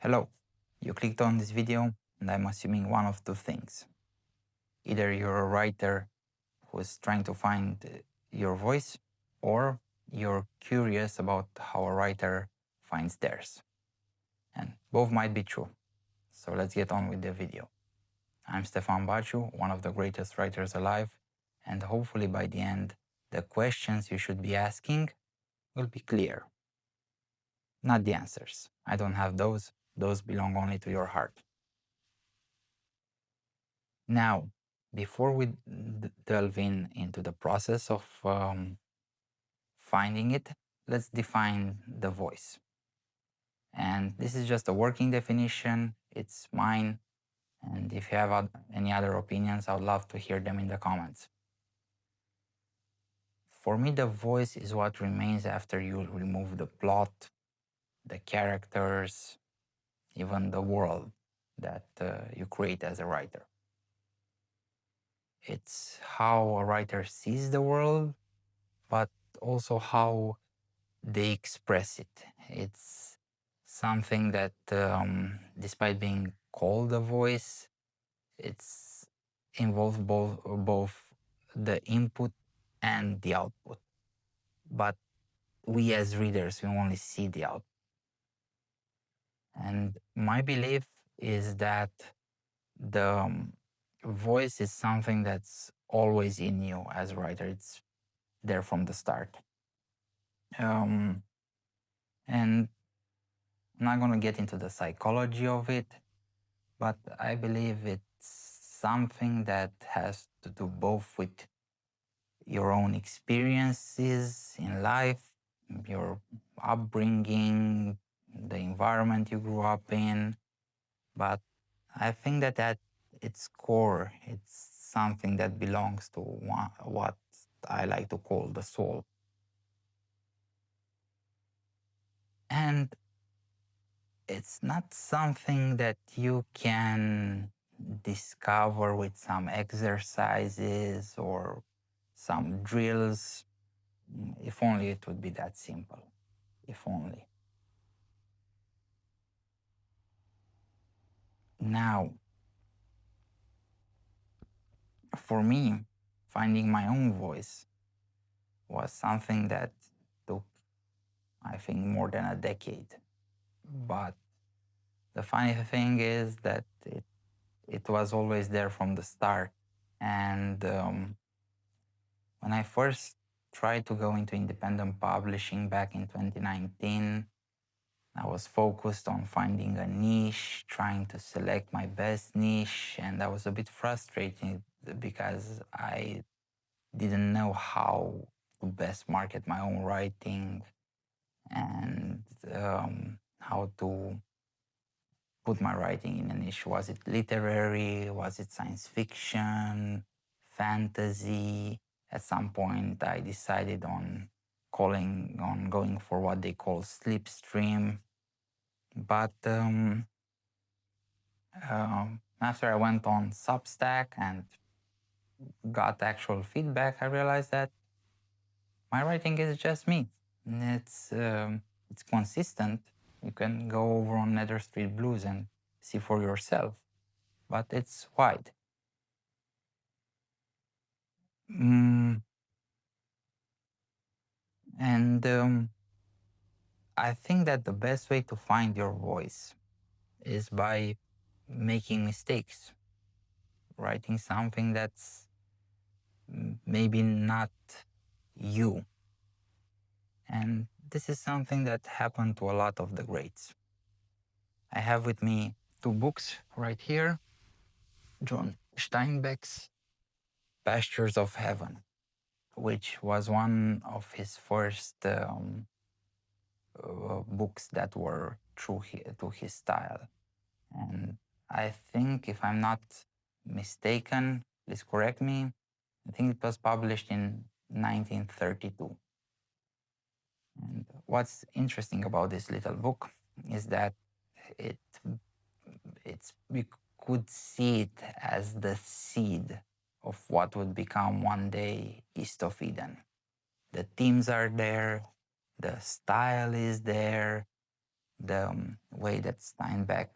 Hello, you clicked on this video and I'm assuming one of two things. Either you're a writer who's trying to find your voice, or you're curious about how a writer finds theirs. And both might be true. So let's get on with the video. I'm Stefan Baciu, one of the greatest writers alive, and hopefully by the end, the questions you should be asking will be clear. Not the answers. I don't have those. Those belong only to your heart. Now, before we delve into the process of finding it, let's define the voice. And this is just a working definition. It's mine. And if you have any other opinions, I would love to hear them in the comments. For me, the voice is what remains after you remove the plot, the characters, even the world that you create as a writer. It's how a writer sees the world, but also how they express it. It's something that, despite being called a voice, it's involves both the input and the output. But we as readers, we only see the output. And my belief is that the voice is something that's always in you as a writer. It's there from the start. And I'm not going to get into the psychology of it, but I believe it's something that has to do both with your own experiences in life, your upbringing, the environment you grew up in. But I think that at its core, it's something that belongs to what I like to call the soul. And it's not something that you can discover with some exercises or some drills. If only it would be that simple. If only. Now, for me, finding my own voice was something that took, I think, more than a decade. But the funny thing is that it was always there from the start. And when I first tried to go into independent publishing back in 2019, I was focused on finding a niche, trying to select my best niche, and I was a bit frustrated because I didn't know how to best market my own writing and how to put my writing in a niche. Was it literary? Was it science fiction? Fantasy? At some point, I decided on going for what they call slipstream. But after I went on Substack and got actual feedback, I realized that my writing is just me. It's consistent. You can go over on Nether Street Blues and see for yourself, but it's wide. And I think that the best way to find your voice is by making mistakes, writing something that's maybe not you. And this is something that happened to a lot of the greats. I have with me two books right here, John Steinbeck's Pastures of Heaven, which was one of his first books that were true to his style. And I think, if I'm not mistaken, please correct me, I think it was published in 1932. And what's interesting about this little book is that we could see it as the seed of what would become one day East of Eden. The themes are there, the style is there, the way that Steinbeck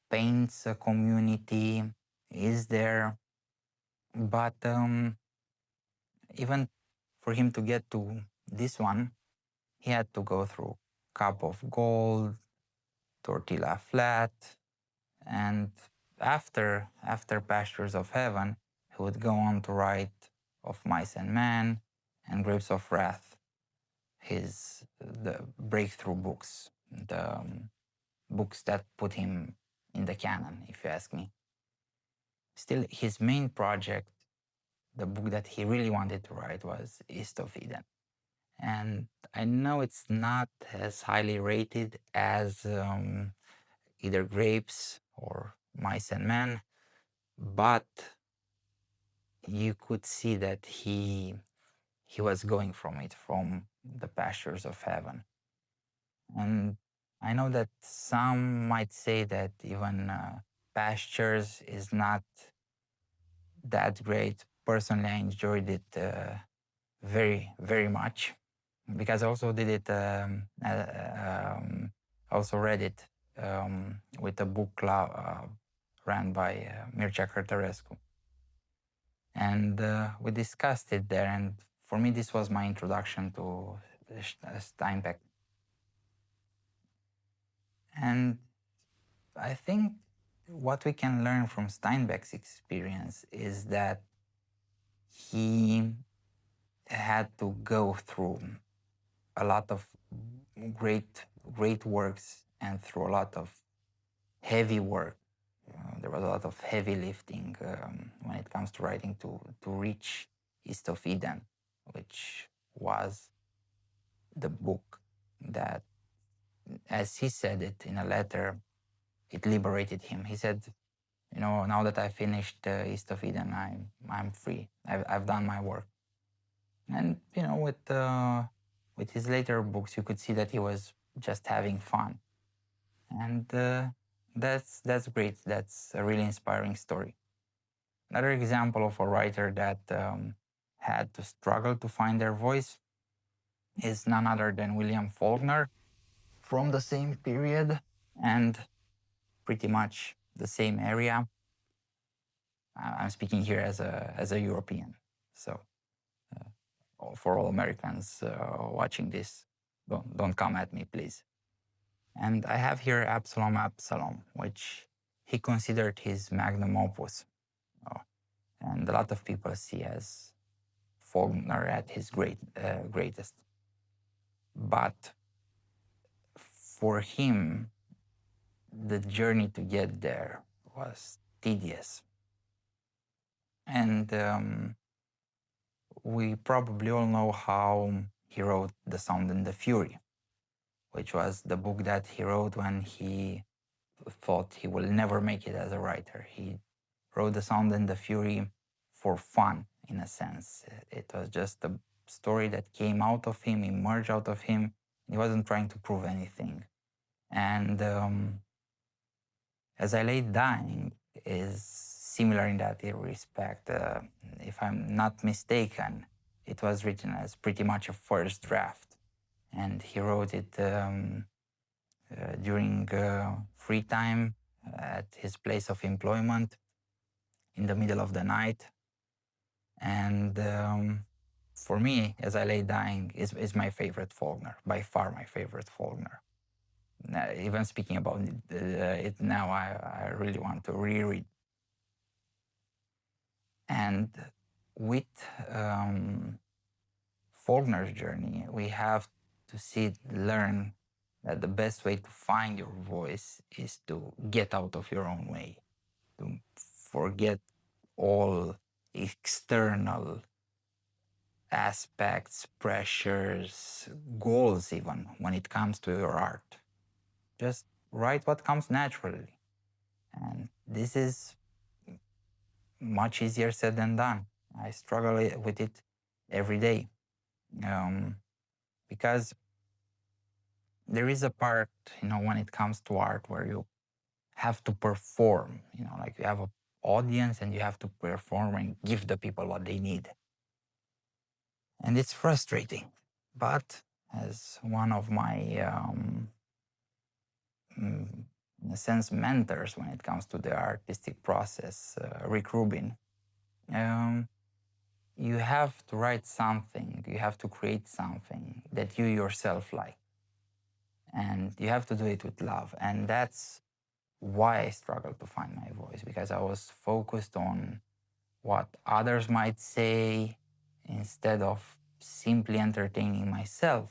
paints a community is there, but even for him to get to this one, he had to go through Cup of Gold, Tortilla Flat, and after Pastures of Heaven, he would go on to write Of Mice and Men and Grapes of Wrath, the breakthrough books, the books that put him in the canon, if you ask me. Still, his main project, the book that he really wanted to write, was East of Eden. And I know it's not as highly rated as either Grapes or Mice and Men, but you could see that he was going from the pastures of heaven. And I know that some might say that even Pastures is not that great. Personally, I enjoyed it very, very much because I also did it, also read it with a book club ran by Mircea Cărtărescu. And we discussed it there, and for me this was my introduction to Steinbeck. And I think what we can learn from Steinbeck's experience is that he had to go through a lot of great works and through a lot of heavy work. There was a lot of heavy lifting when it comes to writing to reach East of Eden, which was the book that, as he said it in a letter, it liberated him. He said, you know, now that I finished East of Eden, I'm free. I've done my work. And you know, with his later books, you could see that he was just having fun, and that's great. That's a really inspiring story. Another example of a writer that had to struggle to find their voice is none other than William Faulkner, from the same period and pretty much the same area. I'm speaking here as a European, so for all Americans watching this, don't come at me, please. And I have here Absalom, which he considered his magnum opus, and a lot of people see as Faulkner at his greatest. But for him, the journey to get there was tedious. And we probably all know how he wrote The Sound and the Fury, which was the book that he wrote when he thought he will never make it as a writer. He wrote The Sound and the Fury for fun, in a sense. It was just a story that came out of him, emerged out of him. He wasn't trying to prove anything. And As I Lay Dying is similar in that respect. If I'm not mistaken, it was written as pretty much a first draft. And he wrote it during free time at his place of employment in the middle of the night. And for me, As I Lay Dying is my favorite Faulkner, by far my favorite Faulkner. Even speaking about it now, I really want to reread. And with Faulkner's journey, we have to learn that the best way to find your voice is to get out of your own way, to forget all external aspects, pressures, goals, even when it comes to your art. Just write what comes naturally. And this is much easier said than done. I struggle with it every day. Because there is a part, you know, when it comes to art where you have to perform, you know, like you have an audience and you have to perform and give the people what they need. And it's frustrating. But as one of my in a sense, mentors when it comes to the artistic process, Rick Rubin. You have to write something, you have to create something that you yourself like. And you have to do it with love. And that's why I struggled to find my voice, because I was focused on what others might say instead of simply entertaining myself.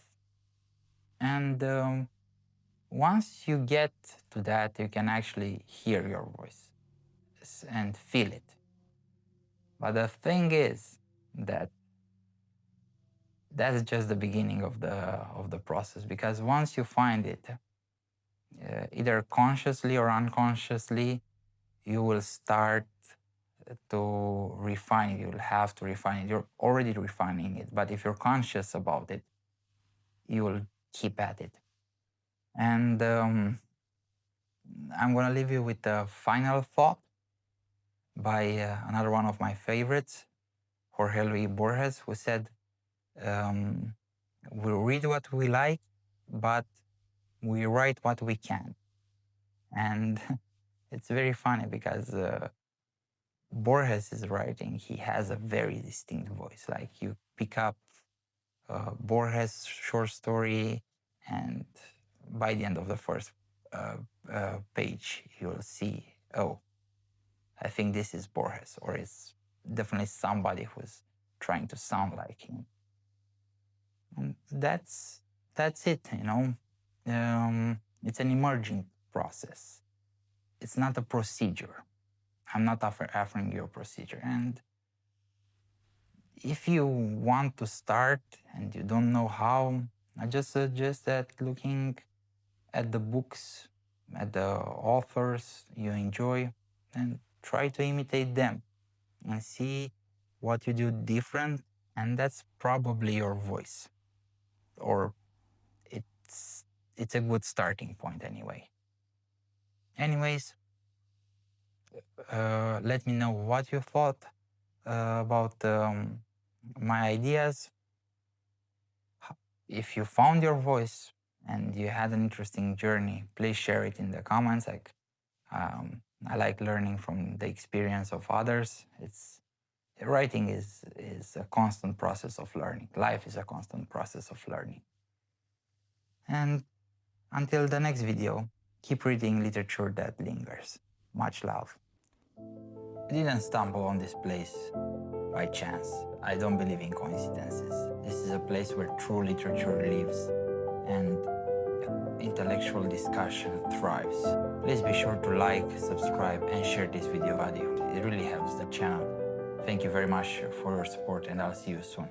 And once you get to that, you can actually hear your voice and feel it. But the thing is that that's just the beginning of the process, because once you find it, either consciously or unconsciously, you will start to refine it. You'll have to refine it. You're already refining it, but if you're conscious about it, you will keep at it. And I'm going to leave you with a final thought by another one of my favorites, Jorge Luis Borges, who said, we read what we like, but we write what we can. And it's very funny because Borges' writing, he has a very distinct voice. Like you pick up Borges' short story, and by the end of the first page, you'll see, oh, I think this is Borges, or it's definitely somebody who's trying to sound like him. And that's it, you know. It's an emerging process. It's not a procedure. I'm not offering you a procedure. And if you want to start and you don't know how, I just suggest that looking at the books, at the authors you enjoy, and try to imitate them and see what you do different. And that's probably your voice, or it's a good starting point anyway. Anyways, let me know what you thought about my ideas. If you found your voice and you had an interesting journey, please share it in the comments. I like learning from the experience of others. Writing is a constant process of learning. Life is a constant process of learning. And until the next video, keep reading literature that lingers. Much love. I didn't stumble on this place by chance. I don't believe in coincidences. This is a place where true literature lives and intellectual discussion thrives. Please be sure to like, subscribe, and share this video. It really helps the channel. Thank you very much for your support, and I'll see you soon.